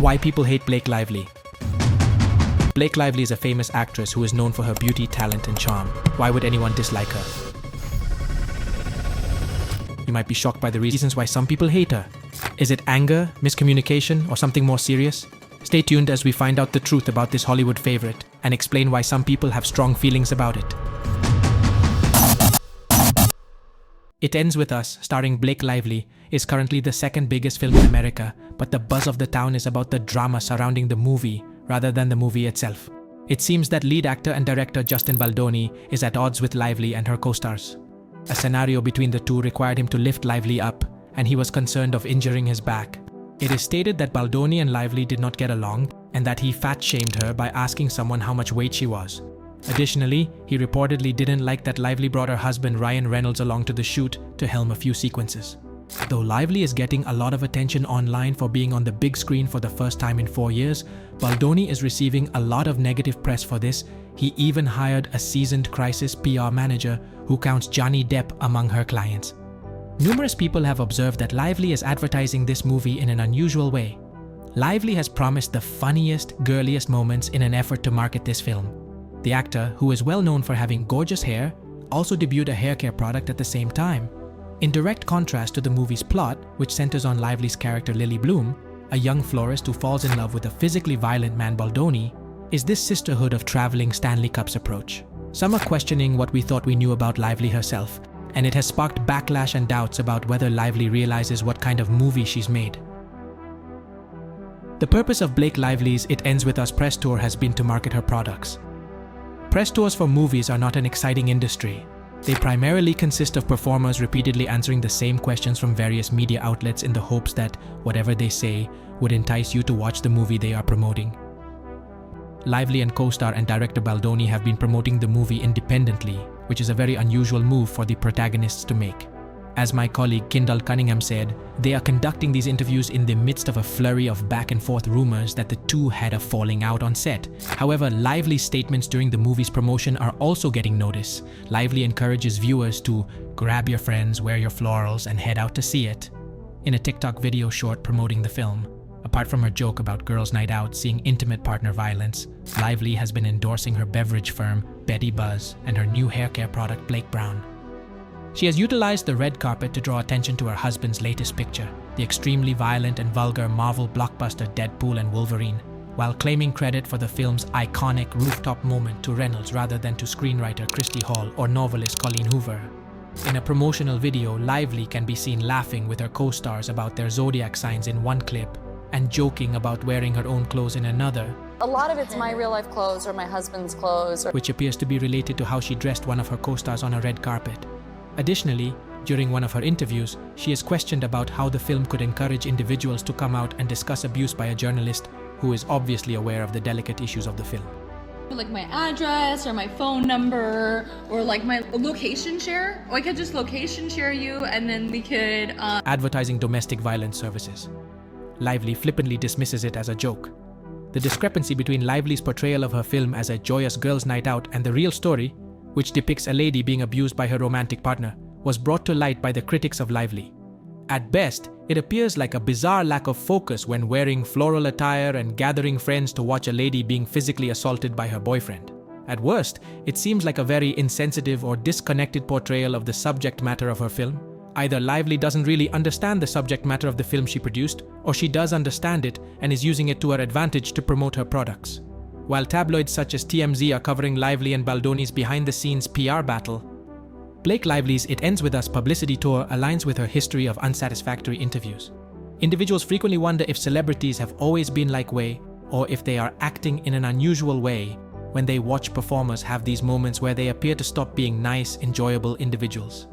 Why people hate Blake Lively. Blake Lively is a famous actress who is known for her beauty, talent, and charm. Why would anyone dislike her? You might be shocked by the reasons why some people hate her. Is it anger, miscommunication, or something more serious? Stay tuned as we find out the truth about this Hollywood favorite and explain why some people have strong feelings about it. It Ends With Us, starring Blake Lively, is currently the second biggest film in America, but the buzz of the town is about the drama surrounding the movie rather than the movie itself. It seems that lead actor and director Justin Baldoni is at odds with Lively and her co-stars. A scenario between the two required him to lift Lively up, and he was concerned of injuring his back. It is stated that Baldoni and Lively did not get along and that he fat-shamed her by asking someone how much weight she was. Additionally, he reportedly didn't like that Lively brought her husband Ryan Reynolds along to the shoot to helm a few sequences. Though Lively is getting a lot of attention online for being on the big screen for the first time in 4 years, Baldoni is receiving a lot of negative press for this. He even hired a seasoned crisis PR manager who counts Johnny Depp among her clients. Numerous people have observed that Lively is advertising this movie in an unusual way. Lively has promised the funniest, girliest moments in an effort to market this film. The actor, who is well known for having gorgeous hair, also debuted a hair care product at the same time. In direct contrast to the movie's plot, which centers on Lively's character Lily Bloom, a young florist who falls in love with a physically violent man Baldoni, is this sisterhood of traveling Stanley Cups approach. Some are questioning what we thought we knew about Lively herself, and it has sparked backlash and doubts about whether Lively realizes what kind of movie she's made. The purpose of Blake Lively's It Ends With Us press tour has been to market her products. Press tours for movies are not an exciting industry. They primarily consist of performers repeatedly answering the same questions from various media outlets in the hopes that whatever they say would entice you to watch the movie they are promoting. Lively and co-star and director Baldoni have been promoting the movie independently, which is a very unusual move for the protagonists to make. As my colleague Kendall Cunningham said, they are conducting these interviews in the midst of a flurry of back-and-forth rumors that the two had a falling out on set. However, Lively's statements during the movie's promotion are also getting notice. Lively encourages viewers to grab your friends, wear your florals, and head out to see it. In a TikTok video short promoting the film, apart from her joke about girls' night out seeing intimate partner violence, Lively has been endorsing her beverage firm, Betty Buzz, and her new hair care product, Blake Brown. She has utilized the red carpet to draw attention to her husband's latest picture, the extremely violent and vulgar Marvel blockbuster Deadpool and Wolverine, while claiming credit for the film's iconic rooftop moment to Reynolds rather than to screenwriter Christy Hall or novelist Colleen Hoover. In a promotional video, Lively can be seen laughing with her co-stars about their zodiac signs in one clip and joking about wearing her own clothes in another. A lot of it's my real-life clothes or my husband's clothes. Which appears to be related to how she dressed one of her co-stars on a red carpet. Additionally, during one of her interviews, she is questioned about how the film could encourage individuals to come out and discuss abuse by a journalist who is obviously aware of the delicate issues of the film. Like my address or my phone number or like my location share. Or I could just location share you and then we could... Advertising domestic violence services. Lively flippantly dismisses it as a joke. The discrepancy between Lively's portrayal of her film as a joyous girls' night out and the real story, which depicts a lady being abused by her romantic partner, was brought to light by the critics of Lively. At best, it appears like a bizarre lack of focus when wearing floral attire and gathering friends to watch a lady being physically assaulted by her boyfriend. At worst, it seems like a very insensitive or disconnected portrayal of the subject matter of her film. Either Lively doesn't really understand the subject matter of the film she produced, or she does understand it and is using it to her advantage to promote her products. While tabloids such as TMZ are covering Lively and Baldoni's behind-the-scenes PR battle, Blake Lively's It Ends With Us publicity tour aligns with her history of unsatisfactory interviews. Individuals frequently wonder if celebrities have always been like way, or if they are acting in an unusual way when they watch performers have these moments where they appear to stop being nice, enjoyable individuals.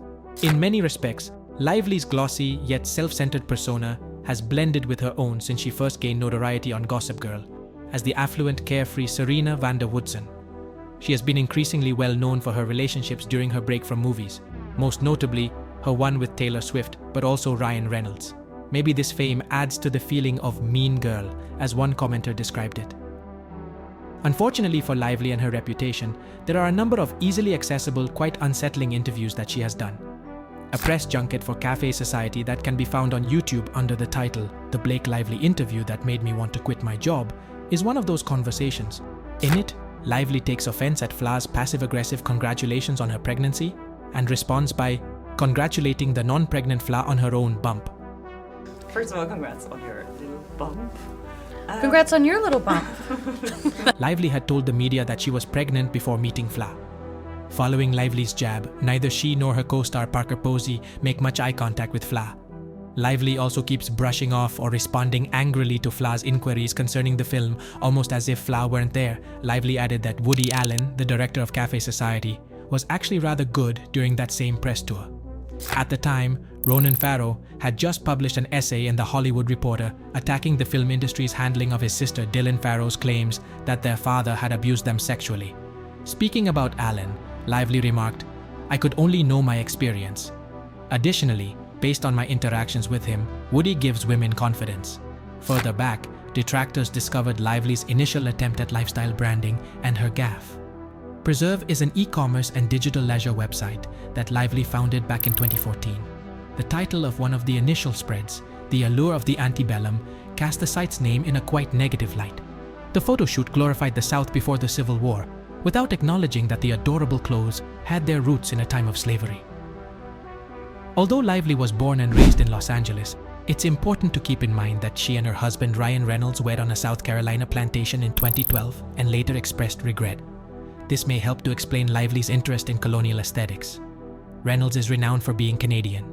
In many respects, Lively's glossy yet self-centered persona has blended with her own since she first gained notoriety on Gossip Girl as the affluent, carefree Serena van der Woodsen. She has been increasingly well known for her relationships during her break from movies, most notably her one with Taylor Swift, but also Ryan Reynolds. Maybe this fame adds to the feeling of mean girl, as one commenter described it. Unfortunately for Lively and her reputation, there are a number of easily accessible, quite unsettling interviews that she has done. A press junket for Cafe Society that can be found on YouTube under the title The Blake Lively Interview That Made Me Want to Quit My Job is one of those conversations. In it, Lively takes offense at Fla's passive-aggressive congratulations on her pregnancy and responds by congratulating the non-pregnant Fla on her own bump. First of all, congrats on your little bump. Congrats on your little bump. Lively had told the media that she was pregnant before meeting Fla. Following Lively's jab, neither she nor her co-star Parker Posey make much eye contact with Fla. Lively also keeps brushing off or responding angrily to Fla's inquiries concerning the film, almost as if Fla weren't there. Lively added that Woody Allen, the director of Cafe Society, was actually rather good during that same press tour. At the time, Ronan Farrow had just published an essay in The Hollywood Reporter attacking the film industry's handling of his sister Dylan Farrow's claims that their father had abused them sexually. Speaking about Allen, Lively remarked, "I could only know my experience. Additionally, based on my interactions with him, Woody gives women confidence." Further back, detractors discovered Lively's initial attempt at lifestyle branding and her gaffe. Preserve is an e-commerce and digital leisure website that Lively founded back in 2014. The title of one of the initial spreads, The Allure of the Antebellum, cast the site's name in a quite negative light. The photo shoot glorified the South before the Civil War, without acknowledging that the adorable clothes had their roots in a time of slavery. Although Lively was born and raised in Los Angeles, it's important to keep in mind that she and her husband Ryan Reynolds wed on a South Carolina plantation in 2012 and later expressed regret. This may help to explain Lively's interest in colonial aesthetics. Reynolds is renowned for being Canadian.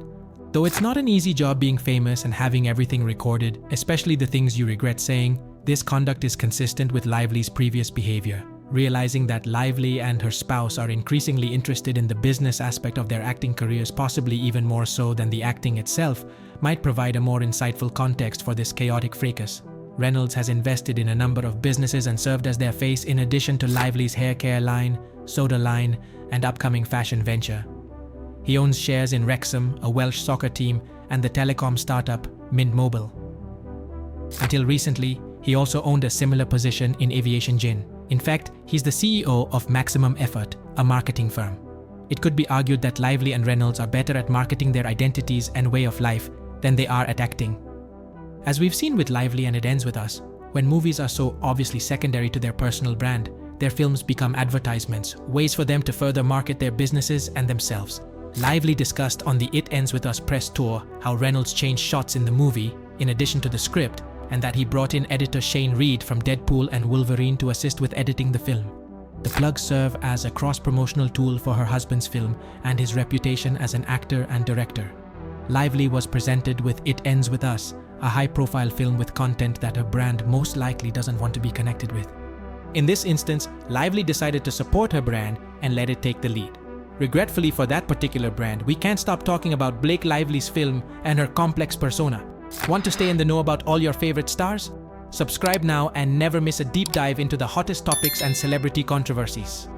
Though it's not an easy job being famous and having everything recorded, especially the things you regret saying, this conduct is consistent with Lively's previous behavior. Realizing that Lively and her spouse are increasingly interested in the business aspect of their acting careers, possibly even more so than the acting itself, might provide a more insightful context for this chaotic fracas. Reynolds has invested in a number of businesses and served as their face in addition to Lively's hair care line, soda line, and upcoming fashion venture. He owns shares in Wrexham, a Welsh soccer team, and the telecom startup Mint Mobile. Until recently, he also owned a similar position in aviation gin. In fact, he's the CEO of Maximum Effort, a marketing firm. It could be argued that Lively and Reynolds are better at marketing their identities and way of life than they are at acting. As we've seen with Lively and It Ends With Us, when movies are so obviously secondary to their personal brand, their films become advertisements, ways for them to further market their businesses and themselves. Lively discussed on the It Ends With Us press tour how Reynolds changed shots in the movie, in addition to the script, and that he brought in editor Shane Reed from Deadpool and Wolverine to assist with editing the film. The plugs serve as a cross-promotional tool for her husband's film and his reputation as an actor and director. Lively was presented with It Ends With Us, a high-profile film with content that her brand most likely doesn't want to be connected with. In this instance, Lively decided to support her brand and let it take the lead. Regretfully for that particular brand, we can't stop talking about Blake Lively's film and her complex persona. Want to stay in the know about all your favorite stars? Subscribe now and never miss a deep dive into the hottest topics and celebrity controversies.